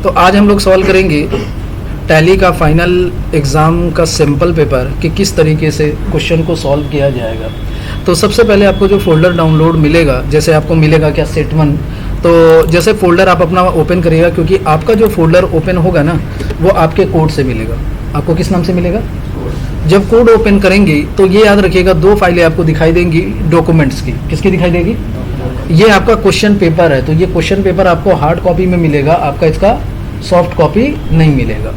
तो आज हम लोग सॉल्व करेंगे टैली का फाइनल एग्ज़ाम का सिंपल पेपर कि किस तरीके से क्वेश्चन को सॉल्व किया जाएगा। तो सबसे पहले आपको जो फोल्डर डाउनलोड मिलेगा, जैसे आपको मिलेगा क्या सेट 1, तो जैसे फोल्डर आप अपना ओपन करिएगा, क्योंकि आपका जो फोल्डर ओपन होगा ना वो आपके कोड से मिलेगा। आपको किस नाम से मिलेगा? जब कोड ओपन करेंगे तो ये याद रखिएगा, दो फाइलें आपको दिखाई देंगी डॉक्यूमेंट्स की। किसकी दिखाई देगी? ये आपका क्वेश्चन पेपर है, तो ये क्वेश्चन पेपर आपको हार्ड कॉपी में मिलेगा, आपका इसका सॉफ्ट कॉपी नहीं मिलेगा।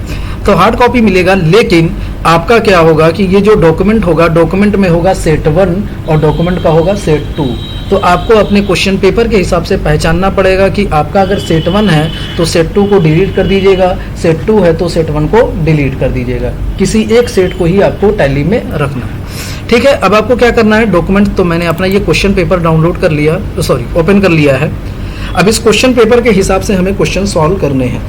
तो हार्ड कॉपी मिलेगा, लेकिन आपका क्या होगा कि ये जो डॉक्यूमेंट होगा, डॉक्यूमेंट में होगा सेट 1 और डॉक्यूमेंट का होगा सेट 2। तो आपको अपने क्वेश्चन पेपर के हिसाब से पहचानना पड़ेगा कि आपका अगर सेट 1 है तो सेट 2 को डिलीट कर दीजिएगा, सेट 2 है तो सेट 1 को डिलीट कर दीजिएगा। किसी एक सेट को ही आपको टैली में रखना है, ठीक है। अब आपको क्या करना है, डॉक्यूमेंट तो मैंने अपना ये क्वेश्चन पेपर डाउनलोड कर लिया, ओपन कर लिया है। अब इस क्वेश्चन पेपर के हिसाब से हमें क्वेश्चन सॉल्व करने हैं।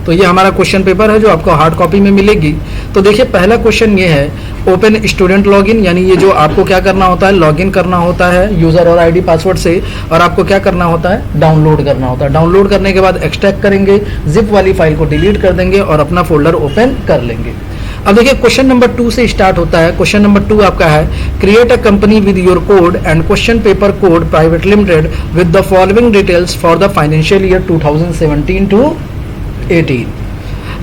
तो ये हमारा क्वेश्चन पेपर है जो आपको हार्ड कॉपी में मिलेगी। तो देखिए पहला क्वेश्चन ये है, ओपन स्टूडेंट लॉगिन, यानी ये जो आपको क्या करना होता है, लॉगिन करना होता है यूज़र और आईडी पासवर्ड से, और आपको क्या करना होता है, डाउनलोड करना होता है। डाउनलोड करने के बाद एक्सट्रैक्ट करेंगे, जिप वाली फाइल को डिलीट कर देंगे और अपना फोल्डर ओपन कर लेंगे। अब देखिए क्वेश्चन नंबर 2 से स्टार्ट होता है। क्वेश्चन नंबर 2 आपका है, create a company with your code and question paper code private limited with the following details for the financial year 2017 to 18।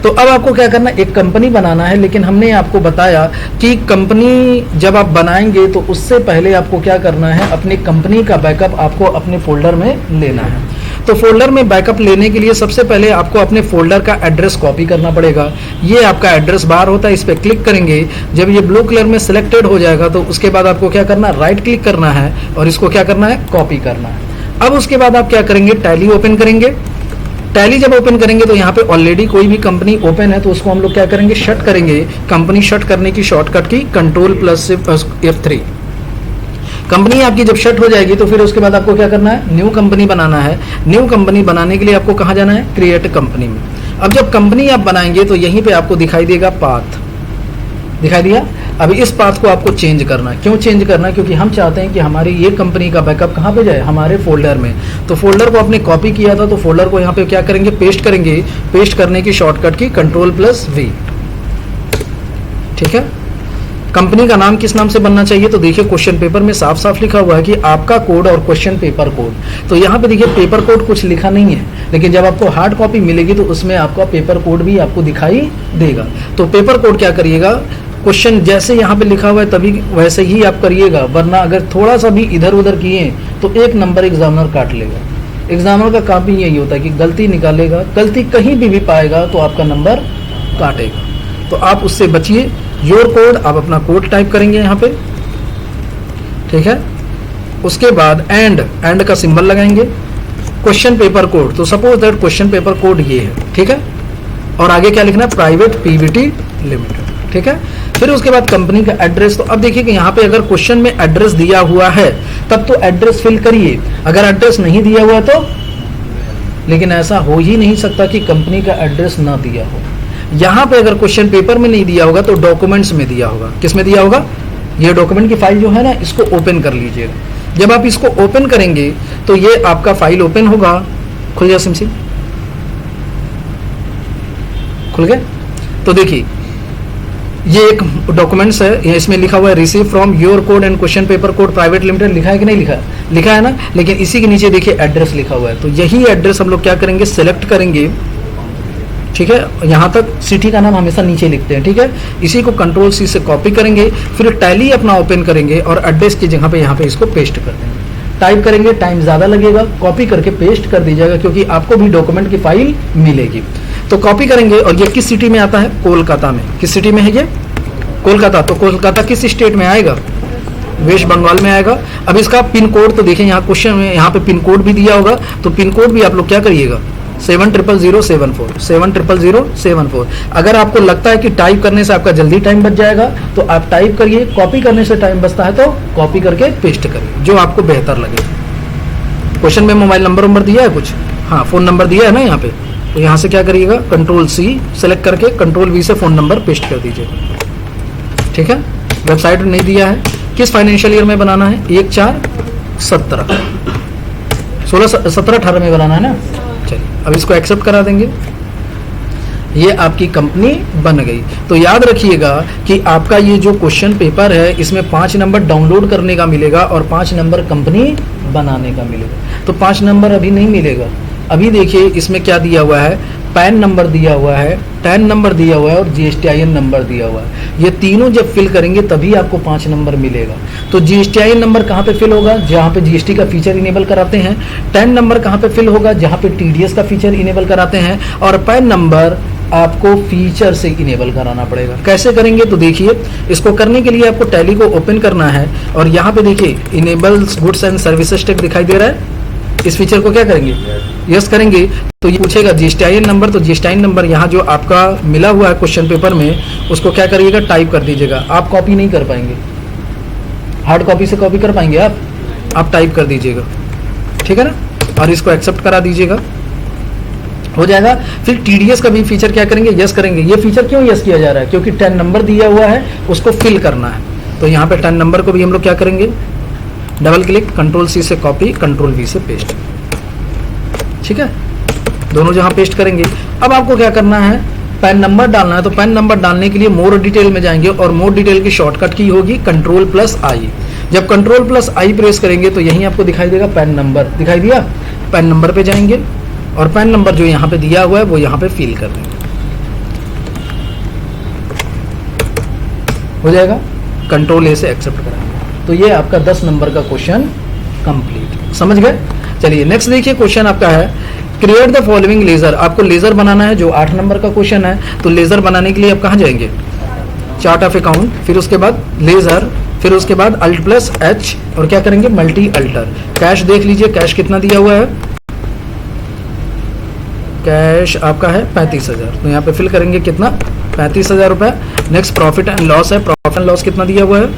तो अब आपको क्या करना है, एक कंपनी बनाना है, लेकिन हमने आपको बताया कि कंपनी जब आप बनाएंगे तो उससे पहले आपको क्या करना है, अपनी कंपनी का बैकअप आपको अपने फोल्डर में लेना है। तो फोल्डर में बैकअप लेने के लिए सबसे पहले आपको अपने फोल्डर का एड्रेस कॉपी करना पड़ेगा। ये आपका एड्रेस बार होता है, इस पर क्लिक करेंगे। जब ये ब्लू कलर में सिलेक्टेड हो जाएगा तो उसके बाद आपको क्या करना है, राइट क्लिक करना है और इसको क्या करना है, कॉपी करना है। अब उसके बाद आप क्या करेंगे, टैली ओपन करेंगे। टैली जब ओपन करेंगे तो यहाँ पे ऑलरेडी कोई भी कंपनी ओपन है तो उसको हम लोग क्या करेंगे, शट करेंगे। कंपनी शट करने की शॉर्टकट की Ctrl+F3। कंपनी आपकी जब शट हो जाएगी तो फिर उसके बाद आपको क्या करना है, न्यू कंपनी बनाना है। न्यू कंपनी बनाने के लिए आपको कहाँ जाना है, क्रिएट कंपनी में। अब जब कंपनी आप बनाएंगे तो यहीं पे आपको दिखाई देगा पाथ, दिखाई दिया। अभी इस पाथ को आपको चेंज करना है। क्यों चेंज करना है, क्योंकि हम चाहते हैं कि हमारी ये कंपनी का बैकअप कहाँ पे जाए, हमारे फोल्डर में। तो फोल्डर को आपने कॉपी किया था तो फोल्डर को यहाँ पे क्या करेंगे, पेस्ट करेंगे। पेस्ट करने की शॉर्टकट की Ctrl+V, ठीक है। कंपनी का नाम किस नाम से बनना चाहिए, तो देखिए क्वेश्चन पेपर में साफ साफ लिखा हुआ है कि आपका कोड और क्वेश्चन पेपर कोड। तो यहाँ पे देखिए पेपर कोड कुछ लिखा नहीं है, लेकिन जब आपको हार्ड कॉपी मिलेगी तो उसमें आपका पेपर कोड भी आपको दिखाई देगा। तो पेपर कोड क्या करिएगा, क्वेश्चन जैसे यहाँ पे लिखा हुआ है तभी वैसे ही आप करिएगा, वरना अगर थोड़ा सा भी इधर उधर किए तो 1 नंबर एग्जामिनर काट लेगा। एग्जामिनर का काम भी यही होता है कि गलती निकालेगा, गलती कहीं भी पाएगा तो आपका नंबर काटेगा। तो आप उससे बचिए। योर कोड, आप अपना कोड टाइप करेंगे यहाँ पे, ठीक है। उसके बाद एंड का सिंबल लगाएंगे, क्वेश्चन पेपर कोड। तो suppose that question paper code ये है, ठीक है। और आगे क्या लिखना है, प्राइवेट पीवीटी लिमिटेड, ठीक है। फिर उसके बाद कंपनी का एड्रेस। तो अब देखिए कि यहाँ पे अगर क्वेश्चन में एड्रेस दिया हुआ है तब तो एड्रेस फिल करिए, अगर एड्रेस नहीं दिया हुआ तो, लेकिन ऐसा हो ही नहीं सकता कि कंपनी का एड्रेस ना दिया हो। यहाँ पे अगर क्वेश्चन पेपर में नहीं दिया होगा तो डॉक्यूमेंट्स में दिया होगा। किस में दिया होगा, ये डॉक्यूमेंट की फाइल जो है ना, इसको ओपन कर लीजिएगा। जब आप इसको ओपन करेंगे तो ये आपका फाइल ओपन होगा। खुल गया सिम, खुल गया। तो देखिए ये एक डॉक्यूमेंट्स है, इसमें लिखा हुआ है receive from your code and question paper code private limited. लिखा है कि नहीं लिखा, लिखा है ना, लेकिन इसी के नीचे देखिए एड्रेस लिखा हुआ है। तो यही एड्रेस हम लोग क्या करेंगे, सेलेक्ट करेंगे, ठीक है। यहाँ तक सिटी का नाम हमेशा नीचे लिखते हैं, ठीक है। इसी को Ctrl+C से कॉपी करेंगे, फिर टैली अपना ओपन करेंगे और एड्रेस की जगह पे यहाँ पे इसको पेस्ट कर देंगे। टाइप करेंगे, टाइम ज़्यादा लगेगा, कॉपी करके पेस्ट कर दीजिएगा, क्योंकि आपको भी डॉक्यूमेंट की फाइल मिलेगी। तो कॉपी करेंगे। और ये किस सिटी में आता है, कोलकाता में। किस सिटी में है ये, कोलकाता। तो कोलकाता किस स्टेट में आएगा, वेस्ट बंगाल में आएगा। अब इसका पिन कोड तो देखिए यहाँ क्वेश्चन में यहाँ पे पिन कोड भी दिया होगा, तो पिन कोड भी आप लोग क्या करिएगा, 700074 700074। अगर आपको लगता है कि टाइप करने से आपका जल्दी टाइम बच जाएगा तो आप टाइप करिए, कॉपी करने से टाइम बचता है तो कॉपी करके पेस्ट करिए, जो आपको बेहतर लगे। क्वेश्चन में मोबाइल नंबर दिया है कुछ, हाँ फोन नंबर दिया है ना यहाँ पे, तो यहाँ से क्या करिएगा, Ctrl+C सेलेक्ट करके Ctrl+V से फोन नंबर पेस्ट कर दीजिएगा, ठीक है। वेबसाइट नहीं दिया है, किस फाइनेंशियल ईयर में बनाना है, 1/4/17 16 17 18 में बनाना है ना। चलिए अब इसको एक्सेप्ट करा देंगे। ये आपकी कंपनी बन गई। तो याद रखिएगा कि आपका ये जो क्वेश्चन पेपर है इसमें 5 नंबर डाउनलोड करने का मिलेगा और 5 नंबर कंपनी बनाने का मिलेगा। तो 5 नंबर अभी नहीं मिलेगा। अभी देखिए इसमें क्या दिया हुआ है, पैन नंबर दिया हुआ है, टैन नंबर दिया हुआ है और GSTIN नंबर दिया हुआ है। ये तीनों जब फिल करेंगे तभी आपको 5 नंबर मिलेगा। तो GSTIN नंबर कहाँ पे फिल होगा, जहाँ पे GST का फीचर इनेबल कराते हैं। टैन नंबर कहाँ पे फिल होगा, जहाँ पे TDS का फीचर इनेबल कराते हैं। और पैन नंबर आपको फीचर से इनेबल कराना पड़ेगा। कैसे करेंगे तो देखिए, इसको करने के लिए आपको टैली को ओपन करना है और यहाँ पे देखिए enables goods and services tag दिखाई दे रहा है। इस फीचर को क्या करेंगे, यस करेंगे तो ये पूछेगा GSTIN नंबर। तो GSTIN नंबर यहाँ जो आपका मिला हुआ है क्वेश्चन पेपर में उसको क्या करिएगा, टाइप कर दीजिएगा। आप कॉपी नहीं कर पाएंगे, हार्ड कॉपी से कॉपी कर पाएंगे आप टाइप कर दीजिएगा, ठीक है ना। और इसको एक्सेप्ट करा दीजिएगा, हो जाएगा। फिर TDS का भी फीचर क्या करेंगे, यस करेंगे। ये फीचर क्यों यस किया जा रहा है, क्योंकि 10 नंबर दिया हुआ है उसको फिल करना है। तो यहाँ पे 10 नंबर को भी हम लोग क्या करेंगे, डबल क्लिक, Ctrl+C से कॉपी, Ctrl+V से पेस्ट, ठीक है। दोनों जहां पेस्ट करेंगे, अब आपको क्या करना है, पैन नंबर डालना है। तो पैन नंबर डालने के लिए मोर डिटेल में जाएंगे और मोर डिटेल की शॉर्टकट की होगी Ctrl+I। जब Ctrl+I प्रेस करेंगे तो यहीं आपको दिखाई देगा पैन नंबर, दिखाई दिया। पैन नंबर पे जाएंगे और पैन नंबर जो यहाँ पे दिया हुआ है वो यहाँ पे फिल कर देंगे, हो जाएगा। Ctrl+A से एक्सेप्ट कराएंगे। तो ये आपका 10 नंबर का क्वेश्चन कंप्लीट, समझ गए। चलिए नेक्स्ट देखिए, क्वेश्चन आपका है क्रिएट द फॉलोइंग लेजर। आपको लेजर बनाना है जो 8 नंबर का क्वेश्चन है। तो लेजर बनाने के लिए आप कहाँ जाएंगे, चार्ट ऑफ अकाउंट, फिर उसके बाद लेजर, फिर उसके बाद Alt+H और क्या करेंगे, मल्टी अल्टर। कैश देख लीजिए, कैश कितना दिया हुआ है, कैश आपका है 35,000। तो यहाँ पे फिल करेंगे कितना, 35,000 रुपए। नेक्स्ट प्रॉफिट एंड लॉस है, प्रॉफिट एंड लॉस कितना दिया हुआ है,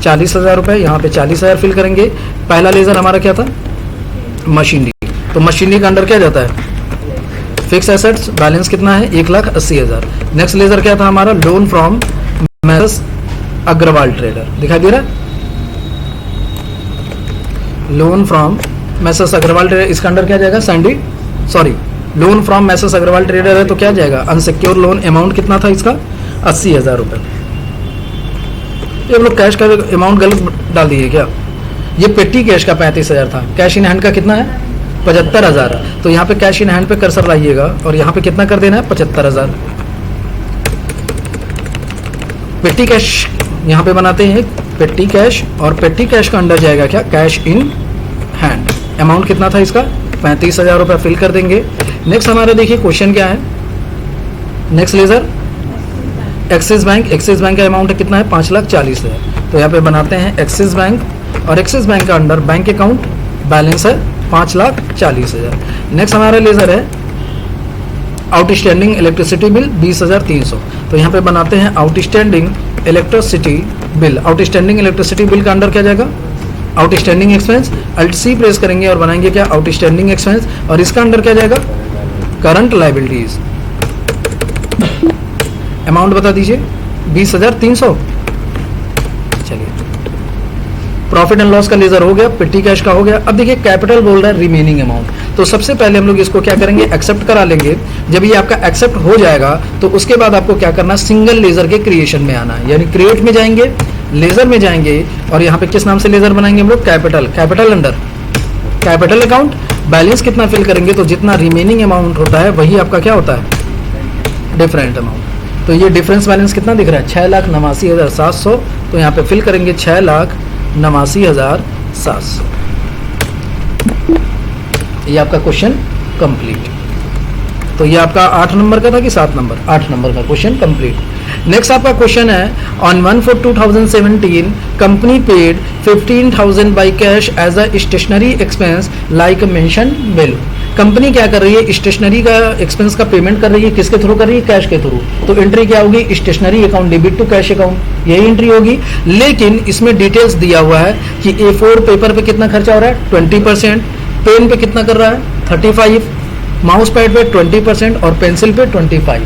40,000 रुपए। यहाँ पे 40,000 फिल करेंगे। पहला लेजर हमारा क्या था, मशीनरी। तो मशीनरी का अंडर क्या जाता है, फिक्स एसेट्स, बैलेंस कितना है 1,80,000। नेक्स्ट लेजर क्या था हमारा, loan from Messrs Agarwal trader, दिखाई दे रहा है, loan from Messrs Agarwal trader. इसका अंडर क्या जाएगा, loan from Messrs Agarwal trader है तो क्या जाएगा, अनसिक्योर लोन। अमाउंट कितना था इसका, 80,000 रुपए। ये हम लोग कैश का अमाउंट गलत डाल दिए क्या, ये पेटी कैश का 35,000 था, कैश इन हैंड का कितना है 75,000। तो यहाँ पे कैश इन हैंड पे कर्सर लाइएगा और यहाँ पे कितना कर देना है 75,000। पेटी कैश यहाँ पे बनाते हैं पेटी कैश और पेटी कैश का अंडर जाएगा क्या, कैश इन हैंड। अमाउंट कितना था इसका 35,000 रुपये, फिल कर देंगे। नेक्स्ट हमारा देखिए क्वेश्चन क्या है, next ledger Axis Bank. Axis Bank का अमाउंट कितना है 5,40,000। तो यहाँ पे बनाते हैं एक्सिस बैंक और एक्सिस बैंक का अंडर बैंक अकाउंट बैलेंस है 5,40,000। नेक्स्ट हमारा लेजर है आउटस्टैंडिंग इलेक्ट्रिसिटी बिल 20,300। तो यहाँ पे बनाते हैं outstanding electricity bill. Outstanding electricity bill का अंडर क्या जाएगा, आउटस्टैंडिंग एक्सपेंस। Alt+C प्रेस करेंगे और बनाएंगे क्या, आउटस्टैंडिंग एक्सपेंस। और इसका अंडर क्या जाएगा, करंट लायबिलिटीज। अमाउंट बता दीजिए 20,300। चलिए प्रॉफिट एंड लॉस का लेजर हो गया, पेटी कैश का हो गया। अब देखिए कैपिटल बोल रहा है रिमेनिंग अमाउंट। तो सबसे पहले हम लोग इसको क्या करेंगे, एक्सेप्ट करा लेंगे। जब ये आपका एक्सेप्ट हो जाएगा तो उसके बाद आपको क्या करना, सिंगल लेजर के क्रिएशन में आना है, यानी क्रिएट में जाएंगे, लेजर में जाएंगे और यहाँ पे किस नाम से लेजर बनाएंगे हम लोग, capital. Capital under capital account, balance कितना फिल करेंगे, तो जितना रिमेनिंग अमाउंट होता है वही आपका क्या होता है, डिफरेंट अमाउंट। तो ये डिफरेंस बैलेंस कितना दिख रहा है 6,89,700। तो यहाँ पे फिल करेंगे 6,89,700। ये आपका क्वेश्चन कंप्लीट। तो ये आपका 8 नंबर का था कि 7 नंबर, 8 नंबर का क्वेश्चन कंप्लीट। नेक्स्ट आपका क्वेश्चन है on 1/4/2017 company paid 15,000 by cash as a stationery expense like mention bill. Company क्या कर रही है, स्टेशनरी का एक्सपेंस का पेमेंट कर रही है, किसके थ्रू कर रही है, कैश के थ्रू। तो एंट्री क्या होगी, stationery account debit to cash account, यही एंट्री होगी। लेकिन इसमें डिटेल्स दिया हुआ है कि A4 पेपर पे कितना खर्चा हो रहा है 20%, पेन पे कितना कर रहा है 35, माउस पैड पे 20% और पेंसिल पे 25।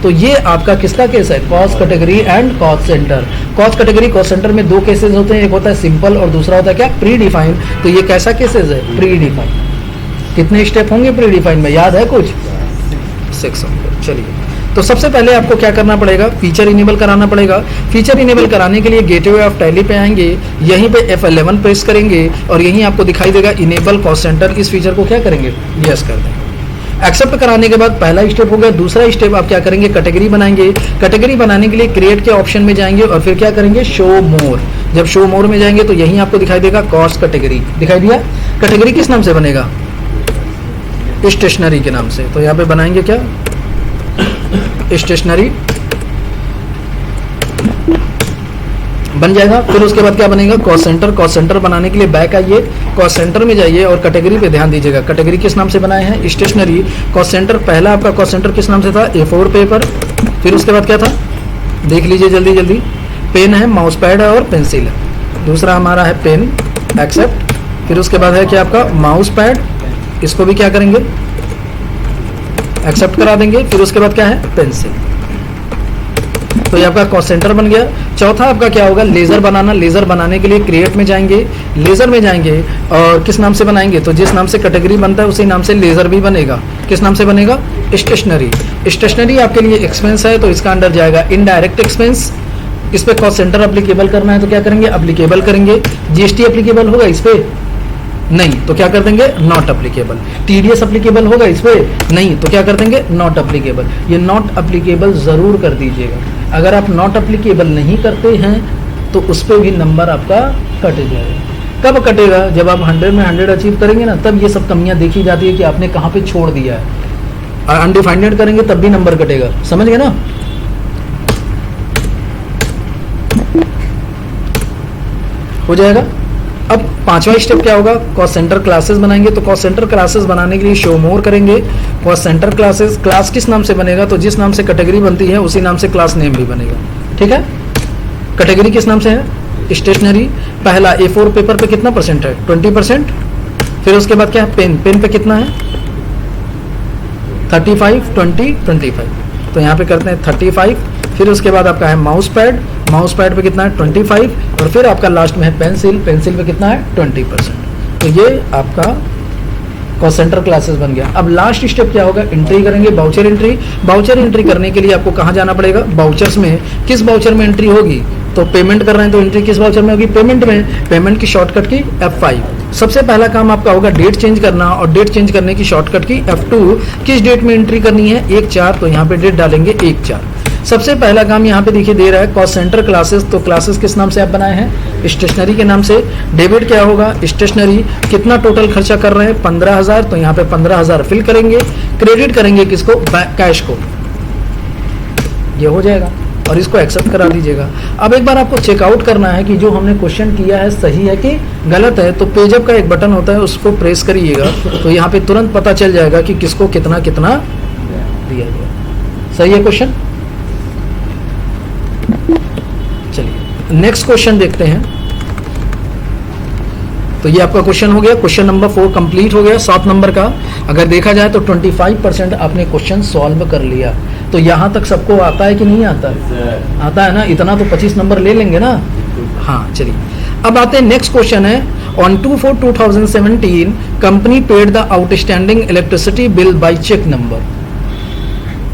तो ये आपका किसका केस है, cost category and cost centre. Cost category cost centre में 2 केसेस होते हैं, एक होता है सिंपल और दूसरा होता है क्या, प्री डिफाइंड। तो ये कैसा केसेस है, प्री डिफाइंड। कितने स्टेप होंगे प्री डिफाइंड में, याद है कुछ 6 होंगे। चलिए तो सबसे पहले आपको क्या करना पड़ेगा, फीचर इनेबल कराना पड़ेगा। फीचर इनेबल कराने के लिए गेटवे ऑफ टैली पे आएंगे, यहीं पे F11 प्रेस करेंगे और यहीं आपको दिखाई देगा इनेबल कॉस्ट सेंटर। इस फीचर को क्या करेंगे, यस कर देंगे। एक्सेप्ट कराने के बाद पहला स्टेप हो गया। दूसरा स्टेप आप क्या करेंगे, कैटेगरी बनाएंगे। कैटेगरी बनाने के लिए क्रिएट के ऑप्शन में जाएंगे और फिर क्या करेंगे, शो मोर। जब शो मोर में जाएंगे तो यहीं आपको दिखाई देगा कॉस्ट कैटेगरी, दिखाई दिया। कैटेगरी किस नाम से बनेगा, स्टेशनरी के नाम से। तो यहाँ पे बनाएंगे क्या, स्टेशनरी बन जाएगा। फिर उसके बाद क्या बनेगा, कॉस्ट सेंटर। कॉस्ट सेंटर बनाने के लिए बैक आइए, कॉस्ट सेंटर में जाइए और कैटेगरी पे ध्यान दीजिएगा। कैटेगरी किस नाम से बनाए हैं, स्टेशनरी। कॉस्ट सेंटर पहला आपका कॉस्ट सेंटर किस नाम से था, A4 पेपर। फिर उसके बाद क्या था, देख लीजिए जल्दी जल्दी, पेन है, माउस पैड है और पेंसिल है। दूसरा हमारा है पेन, एक्सेप्ट। फिर उसके बाद है क्या आपका माउस पैड, इसको भी क्या करेंगे, एक्सेप्ट करा देंगे। फिर उसके बाद क्या है, पेंसिल। तो ये आपका कॉस्ट सेंटर बन गया। चौथा आपका क्या होगा, लेजर बनाना। लेजर बनाने के लिए क्रिएट में जाएंगे, लेजर में जाएंगे और किस नाम से बनाएंगे, तो जिस नाम से कैटेगरी बनता है उसी नाम से लेजर भी बनेगा। किस नाम से बनेगा, स्टेशनरी। स्टेशनरी आपके लिए एक्सपेंस है तो इसका अंडर जाएगा इनडायरेक्ट एक्सपेंस। इस पे कॉस्ट सेंटर अप्लीकेबल करना है तो क्या करेंगे, अप्लीकेबल करेंगे। जीएसटी अप्लीकेबल होगा इस पे, नहीं तो क्या कर देंगे, नॉट अप्लीकेबल। टीडीएस अप्लीकेबल होगा इस पे, नहीं तो क्या कर देंगे, नॉट अप्लीकेबल। ये नॉट अप्लीकेबल जरूर कर दीजिएगा। अगर आप नॉट अप्लीकेबल नहीं करते हैं तो उस पर भी नंबर आपका कट जाएगा। कब कटेगा, जब आप 100 में 100 अचीव करेंगे ना, तब ये सब कमियां देखी जाती है कि आपने कहाँ पे छोड़ दिया है। और अनडिफाइंडेड करेंगे तब भी नंबर कटेगा, समझ गए ना। हो जाएगा। अब पांचवा स्टेप क्या होगा, कॉस्ट सेंटर क्लासेस बनाएंगे। तो कॉस्ट सेंटर क्लासेस बनाने के लिए शो मोर करेंगे। कॉस्ट सेंटर क्लासेस, क्लास किस नाम से बनेगा, तो जिस नाम से कैटेगरी बनती है उसी नाम से क्लास नेम भी बनेगा। ठीक है, कैटेगरी किस नाम से है, स्टेशनरी। पहला A4 पेपर पे कितना परसेंट है, 20%। फिर उसके बाद क्या है, पेन। पेन पे कितना है, 35, 20, 25। तो यहाँ पे करते हैं 35। फिर उसके बाद आपका है माउस पैड। माउस पैड पे कितना है, 25। और फिर आपका लास्ट में है पेंसिल। पेंसिल पे कितना है, 20%। तो ये आपका कॉस्ट सेंटर क्लासेस बन गया। अब लास्ट स्टेप क्या होगा, एंट्री करेंगे, बाउचर एंट्री। बाउचर एंट्री करने के लिए आपको कहाँ जाना पड़ेगा, बाउचर्स में। किस बाउचर में एंट्री होगी, तो पेमेंट कर रहे हैं तो एंट्री किस बाउचर में होगी, पेमेंट में। पेमेंट की शॉर्टकट की F5। सबसे पहला काम आपका होगा डेट चेंज करना, और डेट चेंज करने की शॉर्टकट की F2। किस डेट में एंट्री करनी है, 1/4। तो यहाँ पे डेट डालेंगे 1/4। सबसे पहला काम यहाँ पे देखिए दे रहा है कॉस्ट सेंटर क्लासेस। तो क्लासेस किस नाम से आप बनाए हैं, स्टेशनरी के नाम से। डेबिट क्या होगा, स्टेशनरी। कितना टोटल खर्चा कर रहे हैं, 15,000। तो यहाँ पे 15,000 फिल करेंगे। क्रेडिट करेंगे किसको, कैश को। ये हो जाएगा और इसको एक्सेप्ट करा दीजिएगा। अब एक बार आपको चेकआउट करना है कि जो हमने क्वेश्चन किया है सही है कि गलत है। तो पेजअप का एक बटन होता है, उसको प्रेस करिएगा तो यहाँ पे तुरंत पता चल जाएगा कि किसको कितना कितना दिया गया। सही है क्वेश्चन। चलिए नेक्स्ट क्वेश्चन देखते हैं। तो ये आपका क्वेश्चन हो गया, क्वेश्चन नंबर 4 कंप्लीट हो गया 7 नंबर का। अगर देखा जाए तो 25% आपने क्वेश्चन सॉल्व कर लिया। तो यहां तक सबको आता है कि नहीं आता है, आता है ना, इतना तो 25 नंबर ले लेंगे ना। हाँ चलिए अब आते हैं नेक्स्ट क्वेश्चन है। On 2/4/2017 company paid the outstanding electricity bill by cheque number.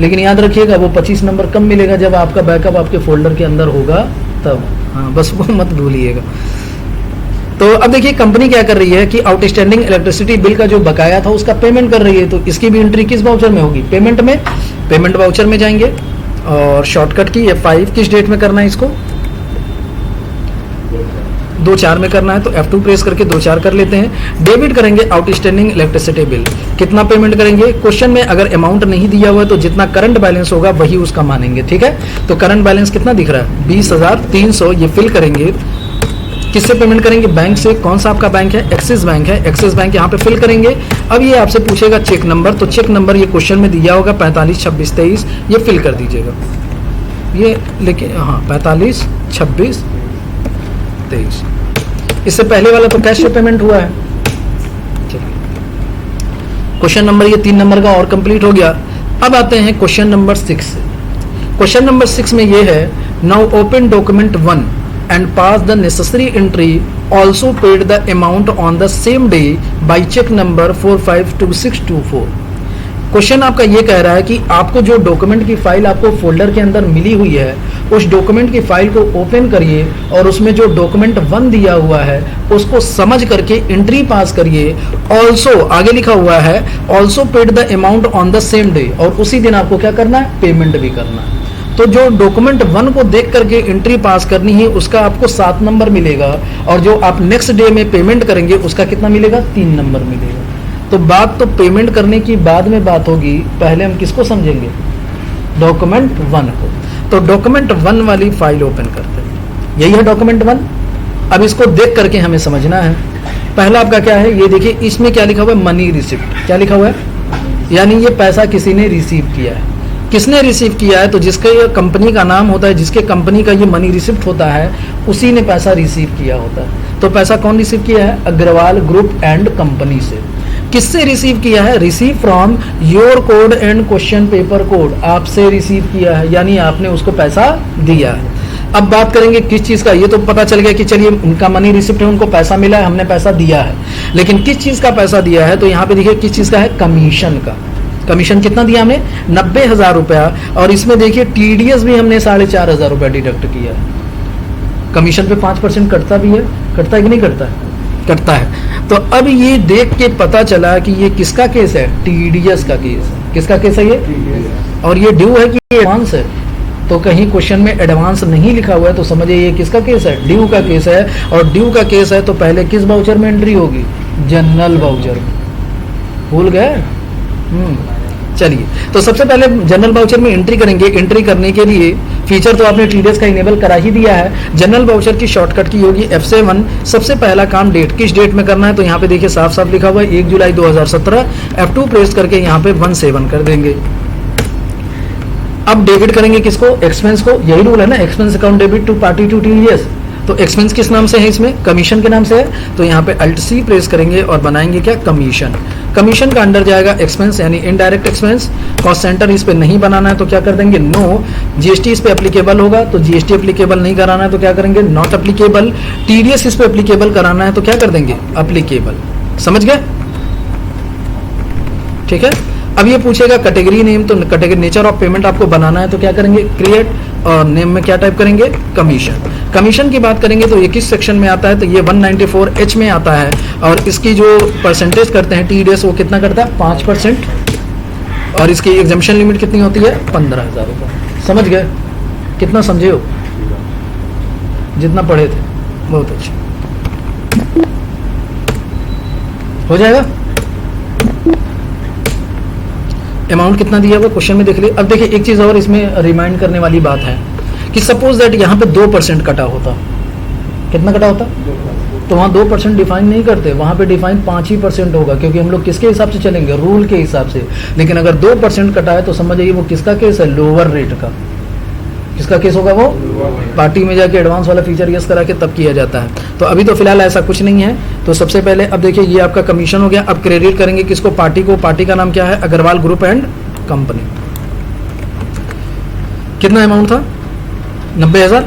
लेकिन याद रखिएगा वो 25 नंबर कब मिलेगा, जब आपका बैकअप आपके फोल्डर के अंदर होगा तब। हाँ बस वो मत भूलिएगा। तो अब देखिए कंपनी क्या कर रही है कि आउटस्टैंडिंग इलेक्ट्रिसिटी बिल का जो बकाया था उसका पेमेंट कर रही है। तो इसकी भी एंट्री किस वाउचर में होगी, पेमेंट में। पेमेंट वाउचर में जाएंगे और शॉर्टकट की F5। किस डेट में करना है इसको, 2/4 में करना है तो F2 प्रेस करके 2/4 कर लेते हैं। डेबिट करेंगे आउटस्टैंडिंग इलेक्ट्रिसिटी बिल। कितना पेमेंट करेंगे, क्वेश्चन में अगर अमाउंट नहीं दिया हुआ है तो जितना करंट बैलेंस होगा वही उसका मानेंगे। ठीक है, तो करंट बैलेंस कितना दिख रहा है, 20,300। ये फिल करेंगे। किससे पेमेंट करेंगे, बैंक से। कौन सा आपका बैंक है, एक्सिस बैंक है। एक्सिस बैंक यहाँ पे फिल करेंगे। अब ये आपसे पूछेगा चेक नंबर। तो चेक नंबर ये क्वेश्चन में दिया होगा 452623। ये फिल कर दीजिएगा ये, लेकिन हाँ 452623। इससे पहले वाला तो कैश से पेमेंट हुआ है। क्वेश्चन नंबर ये 3 नंबर का और कंप्लीट हो गया। अब आते हैं क्वेश्चन नंबर 6। क्वेश्चन नंबर 6 में ये है, now open document 1 and pass the necessary entry, also paid the amount on the same day by check number 452624। Question आपका ये कह रहा है कि आपको जो डॉक्यूमेंट की फाइल आपको फोल्डर के अंदर मिली हुई है, उस डॉक्यूमेंट की फाइल को ओपन करिए और उसमें जो डॉक्यूमेंट 1 दिया हुआ है उसको समझ करके एंट्री पास करिए। ऑल्सो आगे लिखा हुआ है also paid the amount on the same day, और उसी दिन आपको क्या करना है, पेमेंट भी करना है। तो जो डॉक्यूमेंट 1 को देख करके एंट्री पास करनी है उसका आपको 7 नंबर मिलेगा, और जो आप नेक्स्ट डे में पेमेंट करेंगे उसका कितना मिलेगा, 3 नंबर मिलेगा। तो बात तो पेमेंट करने की बाद में बात होगी, पहले हम किसको समझेंगे, डॉक्यूमेंट 1 को। तो डॉक्यूमेंट 1 वाली फाइल ओपन करते हैं, यही है डॉक्यूमेंट 1। अब इसको देख करके हमें समझना है। पहला आपका क्या है, ये देखिए इसमें क्या लिखा हुआ है, मनी रिसिप्ट। क्या लिखा हुआ है, यानी ये पैसा किसी ने रिसीव किया है। किसने रिसीव किया है, तो जिसके कंपनी का नाम होता है, जिसके कंपनी का ये मनी रिसिप्ट होता है, उसी ने पैसा रिसीव किया होता है। तो पैसा कौन रिसीव किया है, अग्रवाल ग्रुप एंड कंपनी से। किससे रिसीव किया है, receive from your code and question paper code, आपसे रिसीव किया है, यानी आपने उसको पैसा दिया है। अब बात करेंगे किस चीज का, ये तो पता चल गया कि चलिए उनका मनी रिसिप्ट है, उनको पैसा मिला है, हमने पैसा दिया है, लेकिन किस चीज का पैसा दिया है, तो यहाँ पे देखिए किस चीज का है, कमीशन का। कमीशन कितना दिया हमने, 90,000 रुपया, और इसमें देखिए टीडीएस भी हमने 4,500 रुपया डिडक्ट किया है। कमीशन पे 5% कटता भी है, कटता है कि नहीं कटता है, कटता है। तो अब ये देख के पता चला कि ये किसका केस है, टीडीएस का केस है। किसका केस है ये, और ये ड्यू है कि ये एडवांस है। तो कहीं क्वेश्चन में एडवांस नहीं लिखा हुआ है तो समझिए ये किसका केस है, ड्यू का केस है। और ड्यू का केस है तो पहले किस वाउचर में एंट्री होगी, जनरल वाउचर में। भूल गए, चलिए तो सबसे पहले जनरल वाउचर में एंट्री करेंगे। एंट्री करने के लिए फीचर तो आपने टीडीएस का इनेबल करा ही दिया है। जनरल वाउचर की शॉर्टकट की होगी F7। सबसे पहला काम डेट, किस डेट में करना है, तो यहाँ पे देखिए साफ साफ लिखा हुआ है 1 जुलाई 2017। F2 प्रेस करके यहाँ पे 17 कर देंगे। अब डेबिट करेंगे किसको, एक्सपेंस को। यही रूल है ना, expense account debit to party to TDS. तो एक्सपेंस किस नाम से है, इसमें कमीशन के नाम से है। तो यहाँ पे Alt C प्रेस करेंगे और बनाएंगे क्या, कमीशन। कमीशन का अंडर जाएगा एक्सपेंस यानी इनडायरेक्ट एक्सपेंस। कॉस्ट सेंटर इस पे नहीं बनाना है तो क्या कर देंगे, नो। जीएसटी इस पे एप्लीकेबल होगा तो जीएसटी एप्लीकेबल नहीं कराना है तो क्या करेंगे, नॉट एप्लीकेबल। टीडीएस इस पे एप्लीकेबल कराना है तो क्या कर देंगे, एप्लीकेबल। समझ गए, ठीक है। अब ये पूछेगा कैटेगरी नेम, तो कैटेगरी नेचर ऑफ पेमेंट आपको बनाना है तो क्या करेंगे, क्रिएट, और नेम में क्या टाइप करेंगे, कमीशन। कमीशन की बात करेंगे तो ये किस सेक्शन में आता है, तो ये 194H में आता है। और इसकी जो परसेंटेज करते हैं टीडीएस वो कितना करता है, 5%। और इसकी एग्जम्पशन लिमिट कितनी होती है, 15,000 रुपये। समझ गए, कितना समझे हो, जितना पढ़े थे, बहुत अच्छा हो जाएगा। अमाउंट कितना दिया हुआ क्वेश्चन में देख लिए। अब देखिए एक चीज और इसमें रिमाइंड करने वाली बात है कि सपोज दैट यहाँ पे 2% कटा होता, कितना कटा होता, तो वहाँ 2% डिफाइन नहीं करते, वहाँ पे डिफाइन 5% होगा, क्योंकि हम लोग किसके हिसाब से चलेंगे, रूल के हिसाब से। लेकिन अगर 2% कटा है तो समझ जाइए वो किसका केस है, लोअर रेट का। किसका केस होगा वो, पार्टी में जाके एडवांस वाला फीचर यस करा के तब किया जाता है। तो अभी तो फिलहाल ऐसा कुछ नहीं है। तो सबसे पहले अब देखिए ये आपका कमीशन हो गया। अब क्रेडिट करेंगे किसको, पार्टी को। पार्टी का नाम क्या है, अग्रवाल ग्रुप एंड कंपनी। कितना अमाउंट था, 90,000।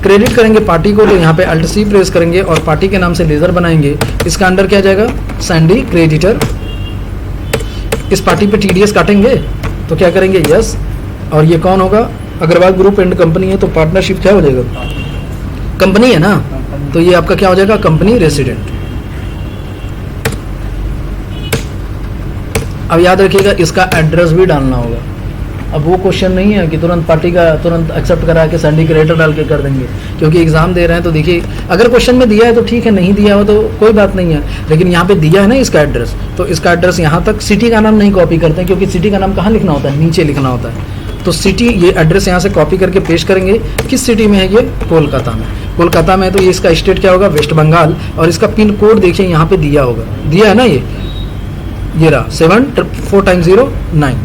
क्रेडिट करेंगे पार्टी को तो यहाँ पे Alt C प्रेस करेंगे और पार्टी के नाम से लेजर बनाएंगे। इसका अंडर क्या जाएगा, सैंडी क्रेडिटर। इस पार्टी पे टीडीएस काटेंगे तो क्या करेंगे, यस। और ये कौन होगा, अग्रवाल ग्रुप एंड कंपनी है तो पार्टनरशिप क्या हो जाएगा, कंपनी है ना, तो ये आपका क्या हो जाएगा, कंपनी रेसिडेंट। अब याद रखिएगा इसका एड्रेस भी डालना होगा। अब वो क्वेश्चन नहीं है कि तुरंत पार्टी का तुरंत एक्सेप्ट करा के सैंडी क्रेडिटर डाल के कर देंगे, क्योंकि एग्जाम दे रहे हैं। तो देखिए अगर क्वेश्चन में दिया है तो ठीक है, नहीं दिया हो तो कोई बात नहीं है, लेकिन यहाँ पे दिया है ना इसका एड्रेस, तो इसका एड्रेस यहाँ तक। सिटी का नाम नहीं कॉपी करते हैं क्योंकि सिटी का नाम कहाँ लिखना होता है, नीचे लिखना होता है। तो सिटी, ये एड्रेस यहाँ से कॉपी करके पेश करेंगे। किस सिटी में है ये, कोलकाता में। कोलकाता में है तो ये इसका स्टेट क्या होगा, वेस्ट बंगाल। और इसका पिन कोड देखिए यहाँ पे दिया होगा, दिया है ना, ये रहा 74009।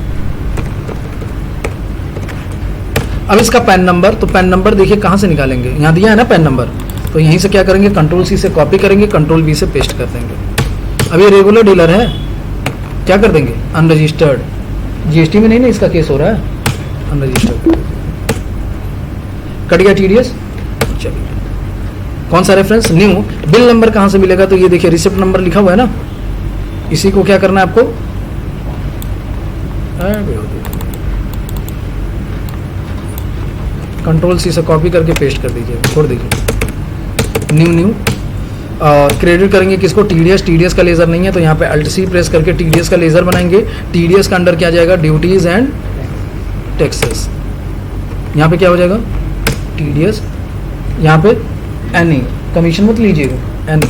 अब इसका पैन नंबर, तो पैन नंबर देखिए कहाँ से निकालेंगे, यहाँ दिया है ना पैन नंबर, तो यहीं से क्या करेंगे, कंट्रोल C से कॉपी करेंगे, कंट्रोल V से पेस्ट कर देंगे। अब ये रेगुलर डीलर है, क्या कर देंगे, अनरजिस्टर्ड। जीएसटी में नहीं ना इसका केस हो रहा है, अनरजिस्टर्ड। कट गया टीडीएस। चलिए कौन सा रेफरेंस, न्यू। बिल नंबर कहाँ से मिलेगा, तो ये देखिए रिसिप्ट नंबर लिखा हुआ है ना, इसी को क्या करना है आपको, कंट्रोल सी से कॉपी करके पेस्ट कर दीजिए, छोड़ दीजिए। न्यू क्रेडिट करेंगे किसको, टीडीएस का लेज़र नहीं है तो यहाँ पे अल्ट सी प्रेस करके टीडीएस का लेज़र बनाएंगे। टीडीएस का अंडर क्या जाएगा, ड्यूटीज एंड टैक्सेस। यहाँ पे क्या हो जाएगा, टीडीएस, यहाँ पे एनी, कमीशन मत लीजिएगा, एनी।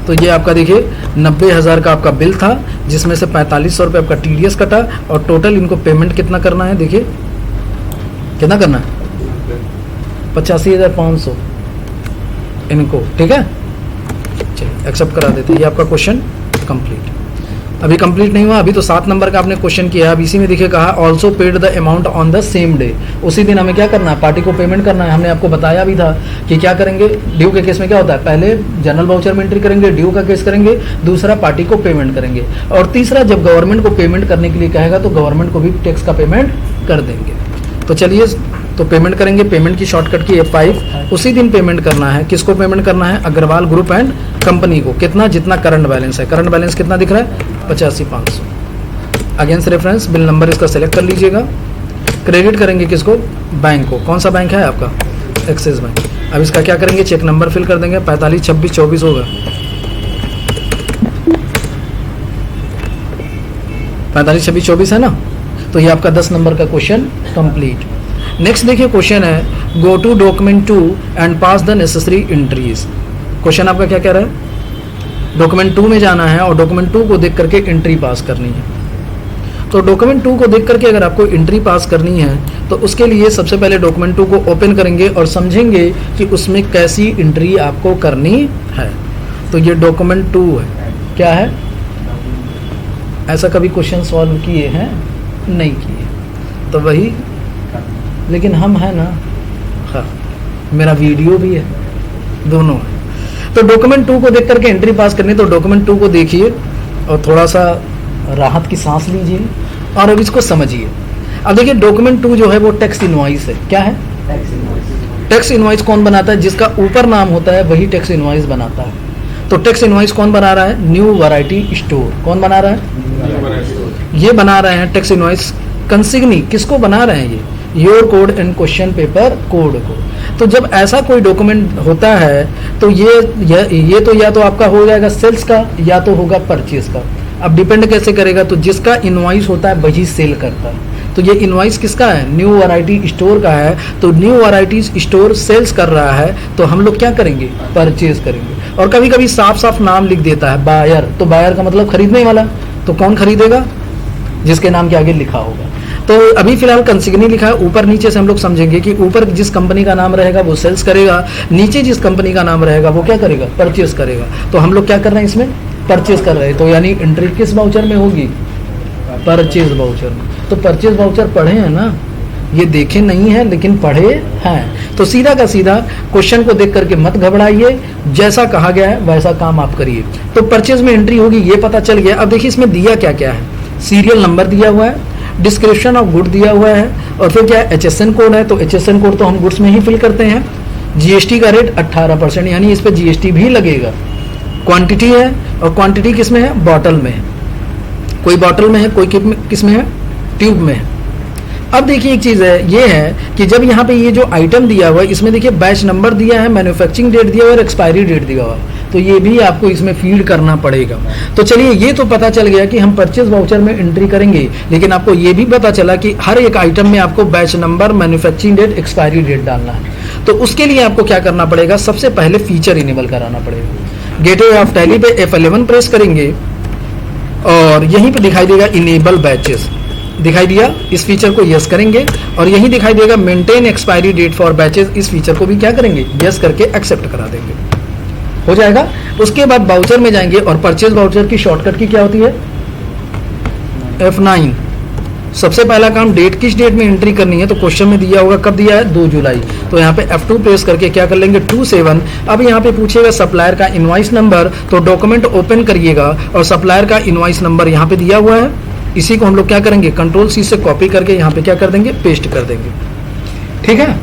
तो ये आपका देखिए 90,000 का आपका बिल था, जिसमें से 4500 रुपये आपका टीडीएस कटा, और टोटल इनको पेमेंट कितना करना है, देखिए कितना करना है, 85,500 इनको, ठीक है। चलिए एक्सेप्ट करा देते हैं। ये आपका क्वेश्चन कंप्लीट। अभी कंप्लीट नहीं हुआ, अभी तो 7 नंबर का आपने क्वेश्चन किया। अब इसी में देखिए कहा also paid the amount on the same day. उसी दिन हमें क्या करना है, पार्टी को पेमेंट करना है। हमने आपको बताया भी था कि क्या करेंगे, ड्यू के केस में क्या होता है, पहले जनरल वाउचर में एंट्री करेंगे, ड्यू का केस करेंगे, दूसरा पार्टी को पेमेंट करेंगे, और तीसरा जब गवर्नमेंट को पेमेंट करने के लिए कहेगा तो गवर्नमेंट को भी टैक्स का पेमेंट कर देंगे। तो चलिए, तो पेमेंट करेंगे, पेमेंट की शॉर्टकट की F5। उसी दिन पेमेंट करना है, किसको पेमेंट करना है, अग्रवाल ग्रुप एंड कंपनी को। कितना, जितना करंट बैलेंस है। करंट बैलेंस कितना दिख रहा है, 85,500। अगेंस्ट रेफरेंस बिल नंबर इसका सेलेक्ट कर लीजिएगा। क्रेडिट करेंगे किसको, बैंक को। कौन सा बैंक है आपका, एक्सिस बैंक। अब इसका क्या करेंगे, चेक नंबर फिल कर देंगे, 45 26 24 होगा, 45 26 24 है ना। तो ये आपका 10 नंबर का क्वेश्चन कंप्लीट। नेक्स्ट देखिए क्वेश्चन है, go to document 2 and pass the necessary entries. Question आपका क्या कह रहा है, डॉक्यूमेंट 2 में जाना है और डॉक्यूमेंट 2 को देख करके एंट्री पास करनी है। तो डॉक्यूमेंट 2 को देख करके अगर आपको एंट्री पास करनी है तो उसके लिए सबसे पहले डॉक्यूमेंट 2 को ओपन करेंगे और समझेंगे कि उसमें कैसी एंट्री आपको करनी है। तो ये डॉक्यूमेंट 2 है, क्या है, ऐसा कभी क्वेश्चन सॉल्व किए हैं, नहीं किए, तो वही, लेकिन हम है ना, हाँ मेरा वीडियो भी है, दोनों है। तो डॉक्यूमेंट 2 को देख करके एंट्री पास करनी, तो डॉक्यूमेंट 2 को देखिए और थोड़ा सा राहत की सांस लीजिए और अब इसको समझिए। अब देखिए डॉक्यूमेंट 2 जो है वो टैक्स इनवॉइस है। क्या है, टैक्स इनवॉइस कौन बनाता है, जिसका ऊपर नाम होता है वही टैक्स इनवॉइस बनाता है। तो टैक्स इनवॉइस कौन बना रहा है, न्यू वैरायटी स्टोर। कौन बना रहा है, ये बना रहे हैं टैक्स इनवॉइस कंसिग्नी। किसको बना रहे हैं, ये your code and question paper code को। तो जब ऐसा कोई डॉक्यूमेंट होता है तो ये तो या तो आपका हो जाएगा सेल्स का या तो होगा परचेज का। अब डिपेंड कैसे करेगा, तो जिसका इनवॉइस होता है वही सेल करता है। तो ये इनवॉइस किसका है, न्यू वैरायटी स्टोर का है। तो न्यू वैरायटी स्टोर सेल्स कर रहा है तो हम लोग क्या करेंगे, परचेज करेंगे। और कभी कभी साफ साफ नाम लिख देता है बायर, तो बायर का मतलब खरीदने वाला। तो कौन खरीदेगा, जिसके नाम के आगे लिखा होगा। तो अभी फिलहाल कंसिग्नी लिखा है, ऊपर नीचे से हम लोग समझेंगे कि ऊपर जिस कंपनी का नाम रहेगा वो सेल्स करेगा, नीचे जिस कंपनी का नाम रहेगा वो क्या करेगा, परचेज करेगा। तो हम लोग क्या कर रहे हैं, इसमें परचेज कर रहे हैं। तो यानी एंट्री किस वाउचर में होगी, परचेज वाउचर में। तो परचेज वाउचर पढ़े हैं ना, ये देखे नहीं है लेकिन पढ़े हैं। तो सीधा का सीधा क्वेश्चन को देख करके मत घबराइए, जैसा कहा गया है वैसा काम आप करिए। तो परचेज में एंट्री होगी, ये पता चल गया। अब देखिए इसमें दिया क्या क्या है, सीरियल नंबर दिया हुआ है, डिस्क्रिप्शन ऑफ गुड दिया हुआ है, और फिर क्या है, HSN कोड है। तो HSN कोड तो हम गुड्स में ही फिल करते हैं। GST का रेट 18%, यानी इस पर GST भी लगेगा। क्वांटिटी है, और क्वांटिटी किस में है, बॉटल में है। कोई बॉटल में है, कोई किस में है, ट्यूब में है। अब देखिए एक चीज़ है, ये है कि जब यहाँ पे ये जो आइटम दिया हुआ है इसमें देखिए बैच नंबर दिया है, मैन्युफैक्चरिंग डेट दिया हुआ है और एक्सपायरी डेट दिया हुआ है। तो ये भी आपको इसमें फीड करना पड़ेगा। तो चलिए ये तो पता चल गया कि हम परचेज वाउचर में एंट्री करेंगे, लेकिन आपको ये भी पता चला कि हर एक आइटम में आपको batch number, manufacturing date, expiry date डालना है। तो उसके लिए आपको क्या करना पड़ेगा, सबसे पहले फीचर इनेबल कराना पड़ेगा। गेटवे ऑफ टैली पे F11 प्रेस करेंगे और यहीं पे दिखाई देगा इनेबल बैचेस, दिखाई दिया। इस फीचर को यस करेंगे और यहीं दिखाई देगा maintain expiry date for batches. इस फीचर को भी क्या करेंगे, यस करके एक्सेप्ट करा देंगे, हो जाएगा। उसके बाद वाउचर में जाएंगे और परचेज वाउचर की शॉर्टकट की क्या होती है, F9। सबसे पहला काम, डेट किस डेट में एंट्री करनी है, तो क्वेश्चन में दिया होगा, कब दिया है, 2 जुलाई। तो यहाँ पे F2 प्रेस करके क्या कर लेंगे, 27। अब यहाँ पे पूछेगा सप्लायर का इनवॉइस नंबर, तो डॉक्यूमेंट ओपन करिएगा और सप्लायर का इनवॉइस नंबर यहाँ पे दिया हुआ है। इसी को हम लोग क्या करेंगे, कंट्रोल C से कॉपी करके यहाँ पे क्या कर देंगे, पेस्ट कर देंगे, ठीक है।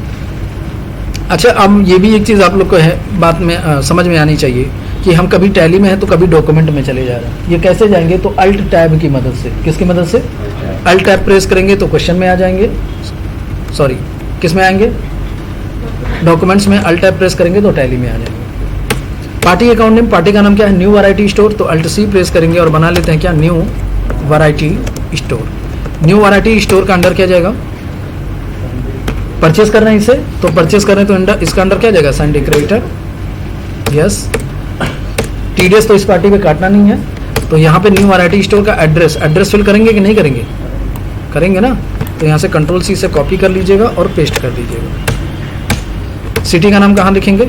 अच्छा, अब ये भी एक चीज़ आप लोग को है बात में समझ में आनी चाहिए कि हम कभी टैली में हैं तो कभी डॉक्यूमेंट में चले जा रहे हैं। ये कैसे जाएंगे? तो अल्ट टैब की मदद से। किसकी मदद से? अल्ट टैब प्रेस करेंगे तो क्वेश्चन में आ जाएंगे, सॉरी किस में आएंगे? डॉक्यूमेंट्स में। अल्ट टैब प्रेस करेंगे तो टैली में आ जाएंगे। पार्टी अकाउंट नेम, पार्टी का नाम क्या है? New variety store. तो अल्ट सी प्रेस करेंगे और बना लेते हैं क्या? New variety store. New variety store का अंडर क्या जाएगा? परचेस कर रहे हैं इसे, तो परचेस कर रहे हैं तो अंडर, इसका अंडर क्या जाएगा? Sunday creditor. यस। टीडीएस तो इस पार्टी पे काटना नहीं है, तो यहाँ पे न्यू वैरायटी स्टोर का एड्रेस, एड्रेस फिल करेंगे कि नहीं करेंगे? करेंगे ना। तो यहाँ से कंट्रोल सी से कॉपी कर लीजिएगा और पेस्ट कर दीजिएगा। सिटी का नाम कहाँ लिखेंगे?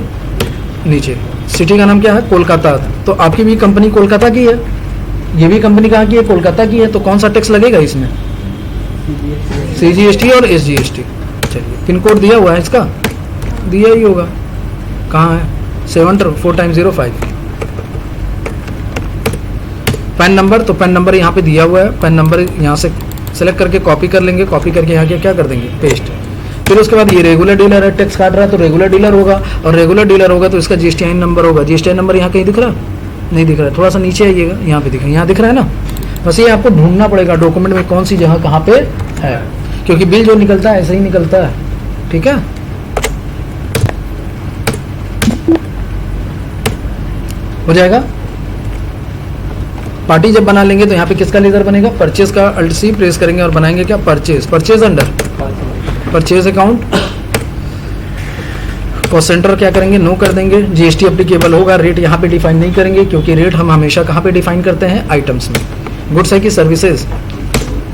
नीचे। सिटी का नाम क्या है? कोलकाता। तो आपकी भी कंपनी कोलकाता की है, ये भी कंपनी कहाँ की है? कोलकाता की है। तो कौन सा टैक्स लगेगा इसमें? CGST और SGST। चलिए, पिन कोड दिया हुआ है इसका? दिया ही होगा। कहाँ है? 74005। पैन नंबर, तो पैन नंबर यहाँ पे दिया हुआ है। पैन नंबर यहाँ से सेलेक्ट करके कॉपी कर लेंगे, कॉपी करके यहाँ के क्या कर देंगे? पेस्ट। फिर उसके बाद ये रेगुलर डीलर है, टैक्स काट रहा है तो रेगुलर डीलर होगा, और रेगुलर डीलर होगा तो इसका GSTIN नंबर होगा। GSTIN नंबर यहाँ कहीं दिख रहा है? नहीं दिख रहा है। थोड़ा सा नीचे आइएगा, यहाँ पे दिख रहा है, यहाँ दिख रहा है ना। बस ये आपको ढूंढना पड़ेगा डॉक्यूमेंट में कौन सी जगह कहाँ पे है, क्योंकि बिल जो निकलता है ऐसे ही निकलता है। ठीक है, हो जाएगा। पार्टी जब बना लेंगे तो यहाँ पे किसका लेजर बनेगा? परचेज का। अल्ट सी प्रेस करेंगे और बनाएंगे क्या? Purchase. Purchase under purchase account. Cost centre क्या करेंगे? नो कर देंगे। GST एप्लीकेबल होगा। रेट यहाँ पे डिफाइन नहीं करेंगे, क्योंकि रेट हम हमेशा कहाँ पे डिफाइन करते हैं? आइटम्स में। गुड्स है कि सर्विसेज?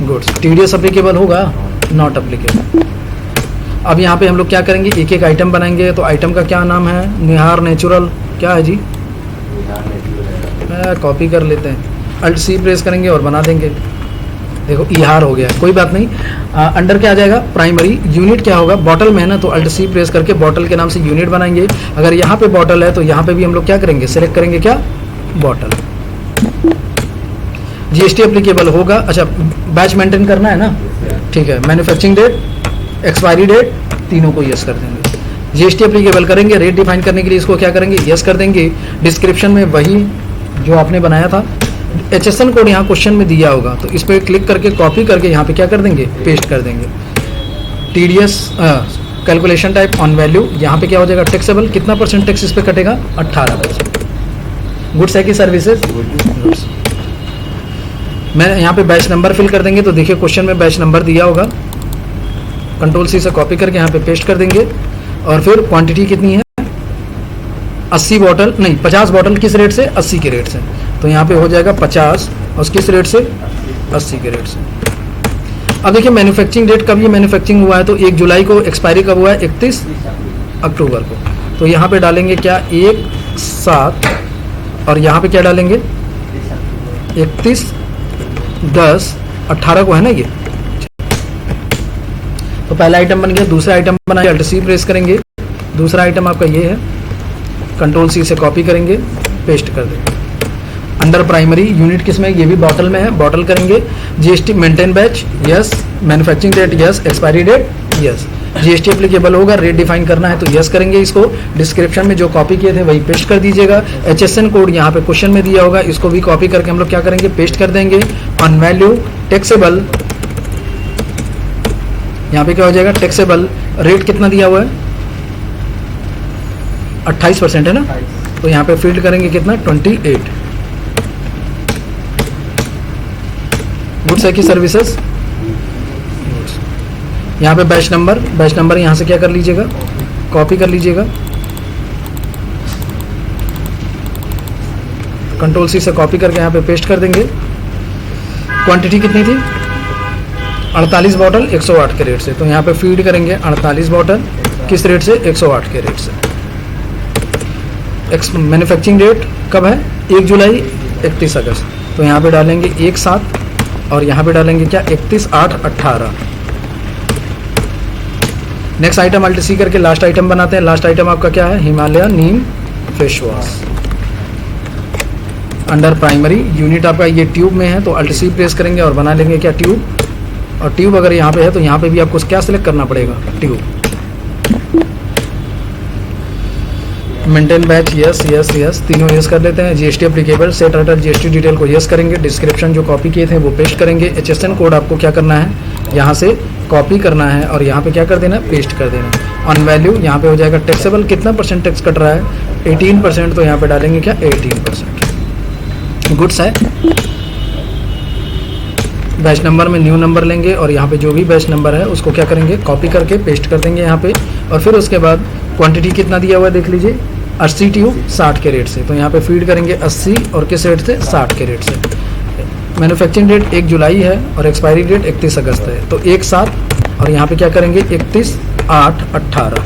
गुड्स। TDS एप्लीकेबल होगा? Not applicable. अब यहाँ पे हम लोग क्या करेंगे? एक एक आइटम बनाएंगे। तो आइटम का क्या नाम है? निहार नेचुरल। क्या है जी? कॉपी कर लेते हैं। अल्ट सी प्रेस करेंगे और बना देंगे। देखो इहार हो गया, कोई बात नहीं। अंडर क्या आ जाएगा? प्राइमरी। यूनिट क्या होगा? बॉटल में है ना, तो अल्ट सी प्रेस करके बॉटल के नाम से यूनिट बनाएंगे। अगर यहाँ पे बॉटल है तो यहाँ पे भी हम लोग क्या करेंगे? सेलेक्ट करेंगे क्या? बॉटल। GST एप्लीकेबल होगा। अच्छा, बैच मेंटेन करना है ना? ठीक है। मैन्युफैक्चरिंग डेट, एक्सपायरी डेट, तीनों को यस कर देंगे। GST एप्लीकेबल करेंगे। रेट डिफाइन करने के लिए इसको क्या करेंगे? यस कर देंगे। डिस्क्रिप्शन में वही जो आपने बनाया था, HSN कोड यहाँ क्वेश्चन में दिया होगा, तो इस पर क्लिक करके कॉपी करके यहाँ पे क्या कर देंगे? पेस्ट कर देंगे। TDS calculation type on value, यहाँ पे क्या हो जाएगा? टैक्सेबल। कितना परसेंट टैक्स इस पे कटेगा? 18%। गुड्स है कि सर्विसेज? गुड्स। मैं यहाँ पे बैच नंबर फिल कर देंगे। तो देखिए क्वेश्चन में बैच नंबर दिया होगा। कंट्रोल सी से कॉपी करके यहाँ पे पेस्ट कर देंगे। और फिर क्वांटिटी कितनी है? 80 बॉटल, नहीं 50 बॉटल। किस रेट से? 80 के रेट से। तो यहाँ पे हो जाएगा 50, और किस रेट से? 80 के रेट से। अब देखिए मैन्युफैक्चरिंग डेट कब ये मैन्युफैक्चरिंग हुआ है? तो 1 जुलाई को। एक्सपायरी कब हुआ है? 31 अक्टूबर को। तो यहाँ पे डालेंगे क्या? 1/7, और यहाँ पे क्या डालेंगे? 31/10/18 को है ना ये। तो पहला आइटम बन गया। दूसरा आइटम बनाएंगे। अल्ट सी प्रेस करेंगे। दूसरा आइटम आपका ये है। कंट्रोल सी से कॉपी करेंगे, पेस्ट कर देंगे। अंडर प्राइमरी यूनिट किस में? ये भी बॉटल में है। बॉटल करेंगे। GST maintain batch, yes. Manufacturing date, yes. Expiry date, yes. GST applicable होगा। रेट डिफाइन करना है तो यस करेंगे इसको। डिस्क्रिप्शन में जो कॉपी किए थे वही पेस्ट कर दीजिएगा। HSN कोड यहाँ पे क्वेश्चन में दिया होगा, इसको भी कॉपी करके हम लोग क्या करेंगे? पेस्ट कर देंगे। ऑन वैल्यू टैक्सेबल, यहाँ पे क्या हो जाएगा? टैक्सेबल। रेट कितना दिया हुआ है? 28% है ना, तो यहाँ पे फील्ड करेंगे कितना? 28। गुड्स है कि सर्विसेज? यहाँ पे बैच नंबर, बैच नंबर यहाँ से क्या कर लीजिएगा? कॉपी कर लीजिएगा। कंट्रोल सी से कॉपी करके यहाँ पे पेस्ट कर देंगे। क्वांटिटी कितनी थी? 48 बॉटल 108 के रेट से। तो यहाँ पे फीड करेंगे 48 बॉटल किस रेट से? 108 के रेट से। मैन्युफैक्चरिंग डेट कब है? 1 जुलाई 31 अगस्त। तो यहाँ पे डालेंगे 1/7, और यहाँ पे डालेंगे क्या? 31/8/18। नेक्स्ट आइटम अल्ट सी करके लास्ट आइटम बनाते हैं। लास्ट आइटम आपका क्या है? Himalaya neem face wash. Under primary unit आपका ये ट्यूब में है, तो अल्ट सी प्रेस करेंगे और बना लेंगे क्या? ट्यूब। और ट्यूब अगर यहाँ पे है तो यहाँ पे भी आपको क्या सिलेक्ट करना पड़ेगा? Tube. Maintain batch yes yes yes, तीनों यस कर लेते हैं। जीएसटी एप्लीकेबल, सेट अटर जीएसटी डिटेल को यस करेंगे। डिस्क्रिप्शन जो कॉपी किए थे वो पेस्ट करेंगे। HSN कोड आपको क्या करना है, यहाँ से कॉपी करना है और यहाँ पे क्या कर देना है, पेस्ट कर देना है। ऑन वैल्यू यहाँ पे हो जाएगा टैक्सेबल, कितना % टैक्स कट रहा है, 18%, तो यहाँ पे डालेंगे क्या, 18%। गुड्स है। बैच नंबर में न्यू नंबर लेंगे और यहाँ पे जो भी बैच नंबर है उसको क्या करेंगे, कॉपी करके पेस्ट कर देंगे यहाँ पे। और फिर उसके बाद क्वांटिटी कितना दिया हुआ है देख लीजिए, 80 ट्यूब 60 के रेट से, तो यहाँ पे फीड करेंगे 80 और किस रेट से, 60 के रेट से। मैन्युफैक्चरिंग डेट 1 जुलाई है और एक्सपायरी डेट 31 अगस्त है, तो 1/7 और यहाँ पे क्या करेंगे 31/8/18।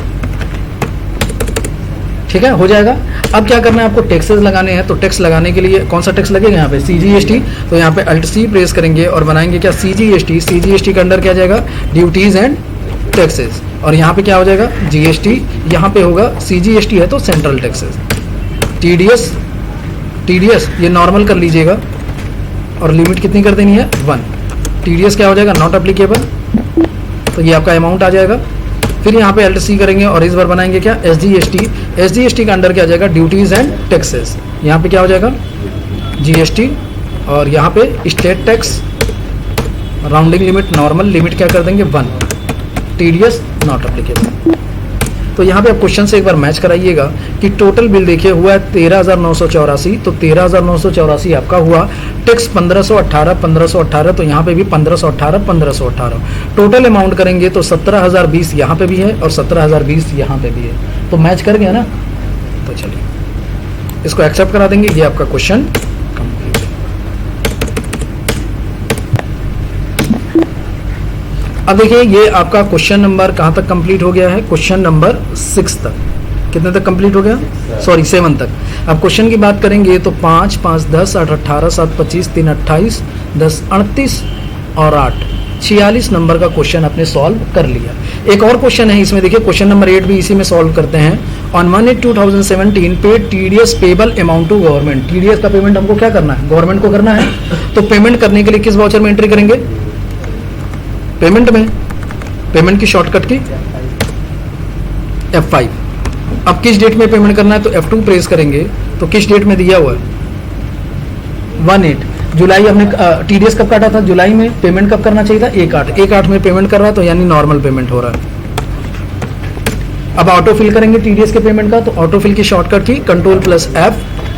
ठीक है, हो जाएगा। अब क्या करना है आपको, टैक्सेस लगाने हैं। तो टैक्स लगाने के लिए कौन सा टैक्स लगेगा यहाँ पे, CGST। तो यहाँ पे Alt+C प्रेस करेंगे और बनाएंगे क्या, CGST। CGST के अंडर क्या जाएगा, ड्यूटीज एंड टैक्सेस, और यहाँ पे क्या हो जाएगा, GST। यहाँ पे होगा CGST है तो सेंट्रल टैक्सेस। TDS ये नॉर्मल कर लीजिएगा और लिमिट कितनी कर देनी है, 1। TDS क्या हो जाएगा, नॉट एप्लीकेबल, तो ये आपका अमाउंट आ जाएगा। फिर यहाँ पे Alt+C करेंगे और इस बार बनाएंगे क्या, SGST। SGST के अंडर क्या जाएगा, ड्यूटीज एंड टैक्सेस। यहाँ पे क्या हो जाएगा, GST, और यहाँ पे state tax, rounding limit normal, limit क्या कर देंगे 1। TDS not applicable. तो यहाँ पे आप क्वेश्चन से एक बार मैच कराइएगा कि टोटल बिल देखिए हुआ है 13,984, तो 13,984 आपका हुआ। टैक्स 1518, तो यहाँ पे भी 1518। टोटल अमाउंट करेंगे तो 17,020 यहाँ पे भी है और 17,020 यहाँ पे भी है, तो मैच कर गया ना। तो चलिए इसको एक्सेप्ट करा देंगे, ये आपका क्वेश्चन कंप्लीट है। अब देखिए ये आपका क्वेश्चन नंबर कहाँ तक कंप्लीट हो गया है, क्वेश्चन नंबर 6 तक। कितने तक कंप्लीट हो गया, सॉरी 7 तक। अब क्वेश्चन की बात करेंगे तो 5, 5, 10, 8, 18, 7, 25, 3, 28, 10, 38 और 8, 46 नंबर का क्वेश्चन आपने सॉल्व कर लिया। एक और क्वेश्चन है इसमें, देखिए क्वेश्चन नंबर 8 भी इसी में सॉल्व करते हैं। On 1/8/2017 paid TDS payable amount to government. TDS का पेमेंट हमको क्या करना है, गवर्नमेंट को करना है। तो पेमेंट करने के लिए किस वाउचर में एंट्री करेंगे, पेमेंट में, पेमेंट की शॉर्टकट की F5। अब किस डेट में पेमेंट करना है, तो F2 प्रेस करेंगे। तो किस डेट में दिया हुआ है, 1/8 जुलाई। हमने TDS कब काटा था, जुलाई में। पेमेंट कब करना चाहिए था, 1/8 में पेमेंट कर रहा है, तो यानी नॉर्मल पेमेंट हो रहा है। अब ऑटो फिल करेंगे TDS के पेमेंट का, तो ऑटो फिल की शॉर्टकट की Ctrl+F।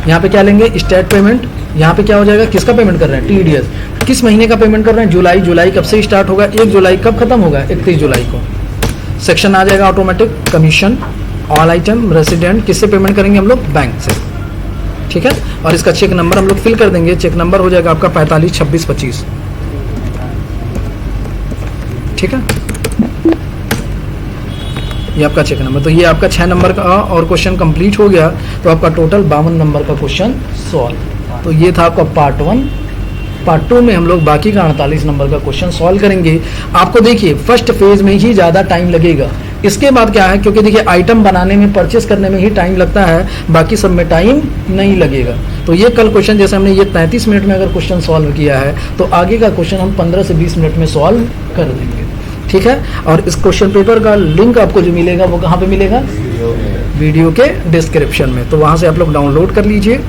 यहाँ पे क्या लेंगे, स्टेट पेमेंट। यहाँ पे क्या हो जाएगा, किसका पेमेंट कर रहे हैं, TDS। किस महीने का पेमेंट कर रहे हैं, जुलाई। जुलाई कब से स्टार्ट होगा, 1 जुलाई। कब खत्म होगा, 31 जुलाई को। सेक्शन आ जाएगा automatic, commission, all item, resident. किससे पेमेंट करेंगे हम लोग, बैंक से। ठीक है, और इसका चेक नंबर हम लोग फिल कर देंगे। चेक नंबर हो जाएगा आपका 452625। ठीक है, ये आपका चेक नंबर। तो ये आपका 6 नंबर का और क्वेश्चन कंप्लीट हो गया। तो आपका टोटल 52 नंबर का क्वेश्चन सॉल्व। तो ये था आपका पार्ट 1। पार्ट 2 में हम लोग बाकी का 48 नंबर का क्वेश्चन सॉल्व करेंगे। आपको देखिए फर्स्ट फेज में ही ज़्यादा टाइम लगेगा। इसके बाद क्या है, क्योंकि देखिए आइटम बनाने में, परचेस करने में ही टाइम लगता है, बाकी सब में टाइम नहीं लगेगा। तो ये कल क्वेश्चन जैसे हमने ये 33 मिनट में अगर क्वेश्चन सॉल्व किया है, तो आगे का क्वेश्चन हम 15 से 20 मिनट में सॉल्व कर देंगे। ठीक है, और इस क्वेश्चन पेपर का लिंक आपको जो मिलेगा वो कहाँ पे मिलेगा, वीडियो के डिस्क्रिप्शन में। तो वहाँ से आप लोग डाउनलोड कर लीजिए